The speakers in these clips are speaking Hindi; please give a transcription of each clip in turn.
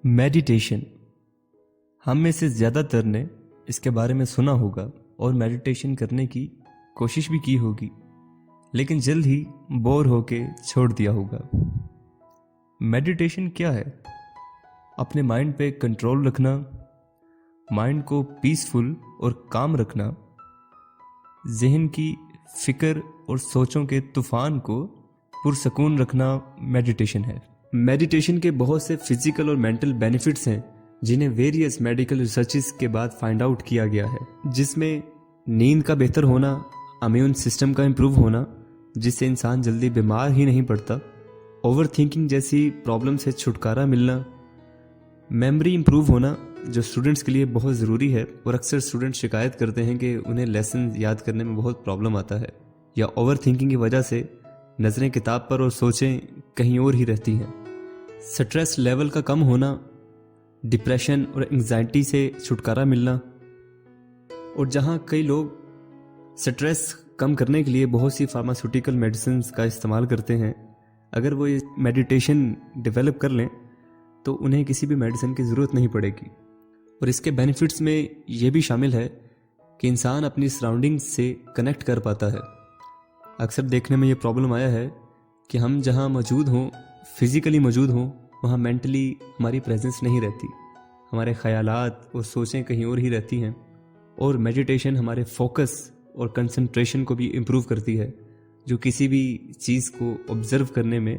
मेडिटेशन। हम में से ज़्यादातर ने इसके बारे में सुना होगा और मेडिटेशन करने की कोशिश भी की होगी, लेकिन जल्द ही बोर होके छोड़ दिया होगा। मेडिटेशन क्या है? अपने माइंड पे कंट्रोल रखना, माइंड को पीसफुल और काम रखना, जहन की फिक्र और सोचों के तूफान को पुरसकून रखना मेडिटेशन है। मेडिटेशन के बहुत से फिजिकल और मेंटल बेनिफिट्स हैं जिन्हें वेरियस मेडिकल रिसर्चेस के बाद फाइंड आउट किया गया है, जिसमें नींद का बेहतर होना, इम्यून सिस्टम का इम्प्रूव होना जिससे इंसान जल्दी बीमार ही नहीं पड़ता, ओवर थिंकिंग जैसी प्रॉब्लम से छुटकारा मिलना, मेमोरी इम्प्रूव होना जो स्टूडेंट्स के लिए बहुत ज़रूरी है और अक्सर स्टूडेंट शिकायत करते हैं कि उन्हें लेसन याद करने में बहुत प्रॉब्लम आता है, या ओवर थिंकिंग की वजह से नज़रें किताब पर और सोचें कहीं और ही रहती हैं। स्ट्रेस लेवल का कम होना, डिप्रेशन और एंजाइटी से छुटकारा मिलना, और जहां कई लोग स्ट्रेस कम करने के लिए बहुत सी फार्मास्यूटिकल मेडिसिन का इस्तेमाल करते हैं, अगर वो ये मेडिटेशन डेवलप कर लें तो उन्हें किसी भी मेडिसिन की ज़रूरत नहीं पड़ेगी। और इसके बेनिफिट्स में ये भी शामिल है कि इंसान अपनी सराउंडिंग्स से कनेक्ट कर पाता है। अक्सर देखने में ये प्रॉब्लम आया है कि हम जहाँ मौजूद हों, फिज़िकली मौजूद हों, वहाँ मेंटली हमारी प्रेजेंस नहीं रहती, हमारे ख़यालात और सोचें कहीं और ही रहती हैं। और मेडिटेशन हमारे फोकस और कंसंट्रेशन को भी इम्प्रूव करती है, जो किसी भी चीज़ को ऑब्ज़र्व करने में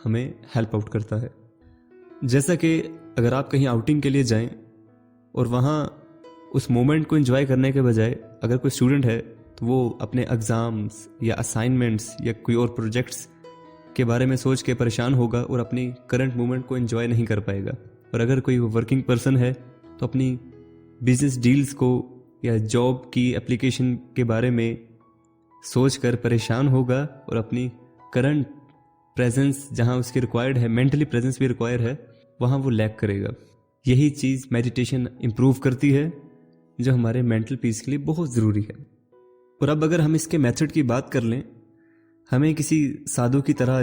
हमें हेल्प आउट करता है। जैसा कि अगर आप कहीं आउटिंग के लिए जाएं और वहाँ उस मोमेंट को एंजॉय करने के बजाय अगर कोई स्टूडेंट है तो वो अपने एग्ज़ाम्स या असाइनमेंट्स या कोई और प्रोजेक्ट्स के बारे में सोच के परेशान होगा और अपनी करंट मोमेंट को एंजॉय नहीं कर पाएगा। और अगर कोई वर्किंग पर्सन है तो अपनी बिजनेस डील्स को या जॉब की एप्लीकेशन के बारे में सोच कर परेशान होगा और अपनी करंट प्रेजेंस जहाँ उसकी रिक्वायर्ड है, मेंटली प्रेजेंस भी रिक्वायर है, वहाँ वो लैक करेगा। यही चीज़ मेडिटेशन इम्प्रूव करती है, जो हमारे मेंटल पीस के लिए बहुत ज़रूरी है। और अब अगर हम इसके मेथड की बात कर लें, हमें किसी साधु की तरह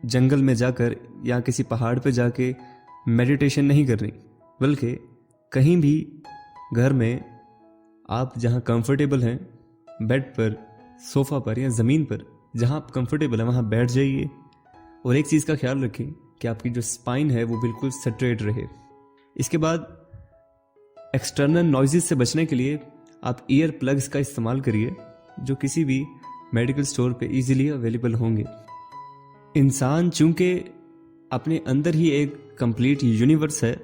जंगल में जाकर या किसी पहाड़ पर जाके मेडिटेशन नहीं करनी, बल्कि कहीं भी घर में आप जहाँ कंफर्टेबल हैं, बेड पर, सोफ़ा पर या ज़मीन पर, जहाँ आप कंफर्टेबल हैं वहाँ बैठ जाइए। और एक चीज़ का ख्याल रखें कि आपकी जो स्पाइन है वो बिल्कुल स्ट्रेट रहे। इसके बाद एक्सटर्नल नॉइज़ से बचने के लिए आप ईयर प्लग्स का इस्तेमाल करिए, जो किसी भी मेडिकल स्टोर पे इजीली अवेलेबल होंगे। इंसान चूंकि अपने अंदर ही एक कंप्लीट यूनिवर्स है,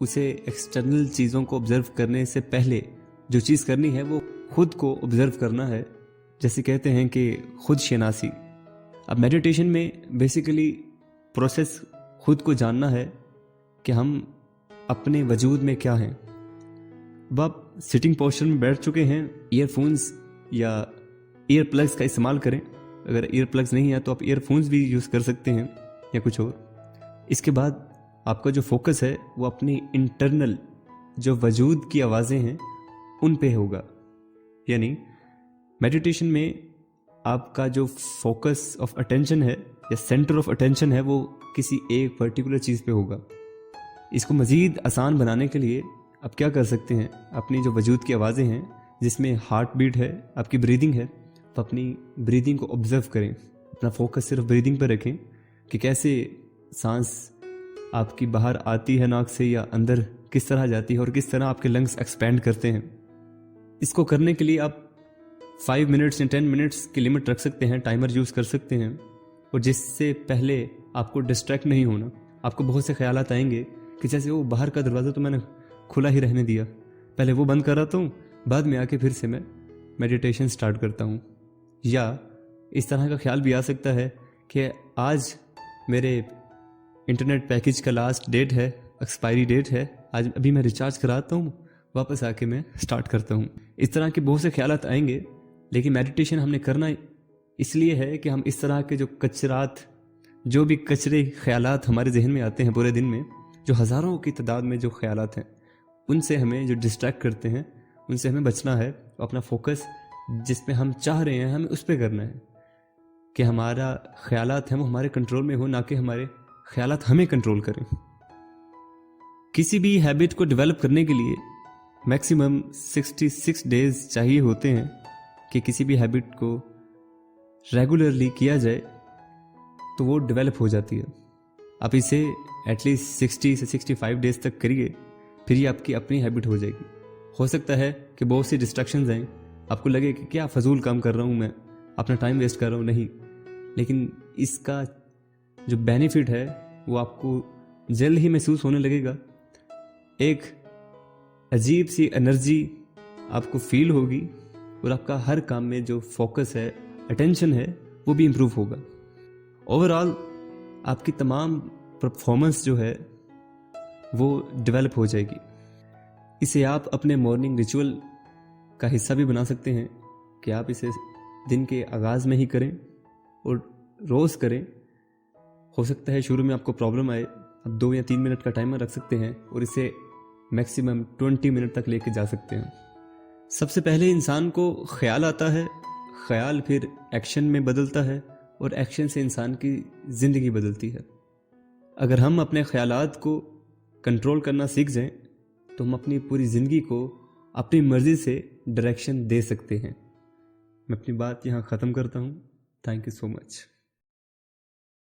उसे एक्सटर्नल चीज़ों को ऑब्जर्व करने से पहले जो चीज़ करनी है वो खुद को ऑब्जर्व करना है, जैसे कहते हैं कि खुद शनासी। अब मेडिटेशन में बेसिकली प्रोसेस खुद को जानना है कि हम अपने वजूद में क्या हैं। अब आप सिटिंग पोस्चर में बैठ चुके हैं, ईयरफोन्स या ईयर प्लग्स का इस्तेमाल करें। अगर ईयर प्लग्स नहीं है तो आप ईयरफोन्स भी यूज़ कर सकते हैं या कुछ और। इसके बाद आपका जो फोकस है वो अपनी इंटरनल जो वजूद की आवाज़ें हैं उन पे होगा। यानी मेडिटेशन में आपका जो फोकस ऑफ अटेंशन है या सेंटर ऑफ अटेंशन है वो किसी एक पर्टिकुलर चीज़ पे होगा। इसको मज़ीद आसान बनाने के लिए आप क्या कर सकते हैं, अपनी जो वजूद की आवाज़ें हैं जिसमें हार्ट बीट है, आपकी ब्रीदिंग है, तो अपनी ब्रीदिंग को ऑब्जर्व करें। अपना फोकस सिर्फ ब्रीदिंग पर रखें कि कैसे सांस आपकी बाहर आती है नाक से या अंदर किस तरह जाती है और किस तरह आपके लंग्स एक्सपैंड करते हैं। इसको करने के लिए आप 5 मिनट्स या 10 मिनट्स की लिमिट रख सकते हैं, टाइमर यूज़ कर सकते हैं। और जिससे पहले आपको डिस्ट्रैक्ट नहीं होना। आपको बहुत से ख्यालात आएंगे कि जैसे वो बाहर का दरवाज़ा तो मैंने खुला ही रहने दिया, पहले वो बंद कर रहा हूँ, बाद में आके फिर से मैं मेडिटेशन स्टार्ट करता हूँ। या इस तरह का ख्याल भी आ सकता है कि आज मेरे इंटरनेट पैकेज का लास्ट डेट है, एक्सपायरी डेट है, आज अभी मैं रिचार्ज कराता हूँ, वापस आके मैं स्टार्ट करता हूँ। इस तरह के बहुत से ख्यालात आएंगे, लेकिन मेडिटेशन हमने करना इसलिए है कि हम इस तरह के जो भी कचरे ख्यालात हमारे जहन में आते हैं पूरे दिन में, जो हज़ारों की तादाद में जो ख्यालात हैं, उनसे हमें जो डिस्ट्रैक्ट करते हैं उनसे हमें बचना है। अपना फोकस जिस पे हम चाह रहे हैं हमें उस पे करना है कि हमारा ख्यालात हैं वो हमारे कंट्रोल में हो, ना कि हमारे ख्यालात हमें कंट्रोल करें। किसी भी हैबिट को डेवलप करने के लिए मैक्सिमम 66 डेज चाहिए होते हैं कि किसी भी हैबिट को रेगुलरली किया जाए तो वो डेवलप हो जाती है। आप इसे एटलीस्ट 60 से 65 डेज तक करिए, फिर ये आपकी अपनी हैबिट हो जाएगी। हो सकता है कि बहुत सी डिस्ट्रैक्शंस आएँ, आपको लगे कि क्या फजूल काम कर रहा हूँ मैं, अपना टाइम वेस्ट कर रहा हूँ, नहीं, लेकिन इसका जो बेनिफिट है वो आपको जल्द ही महसूस होने लगेगा। एक अजीब सी एनर्जी आपको फील होगी और आपका हर काम में जो फोकस है, अटेंशन है, वो भी इम्प्रूव होगा। ओवरऑल आपकी तमाम परफॉर्मेंस जो है वो डेवलप हो जाएगी। इसे आप अपने मॉर्निंग रिचुअल का हिस्सा भी बना सकते हैं कि आप इसे दिन के आगाज़ में ही करें और रोज़ करें। हो सकता है शुरू में आपको प्रॉब्लम आए, आप 2 या 3 मिनट का टाइमर रख सकते हैं और इसे मैक्सिमम 20 मिनट तक लेके जा सकते हैं। सबसे पहले इंसान को ख्याल आता है, ख्याल फिर एक्शन में बदलता है और एक्शन से इंसान की ज़िंदगी बदलती है। अगर हम अपने ख्यालात को कंट्रोल करना सीख जाएं तो हम अपनी पूरी ज़िंदगी को अपनी मर्ज़ी से डायरेक्शन दे सकते हैं। मैं अपनी बात यहाँ ख़त्म करता हूँ। Thank you so much.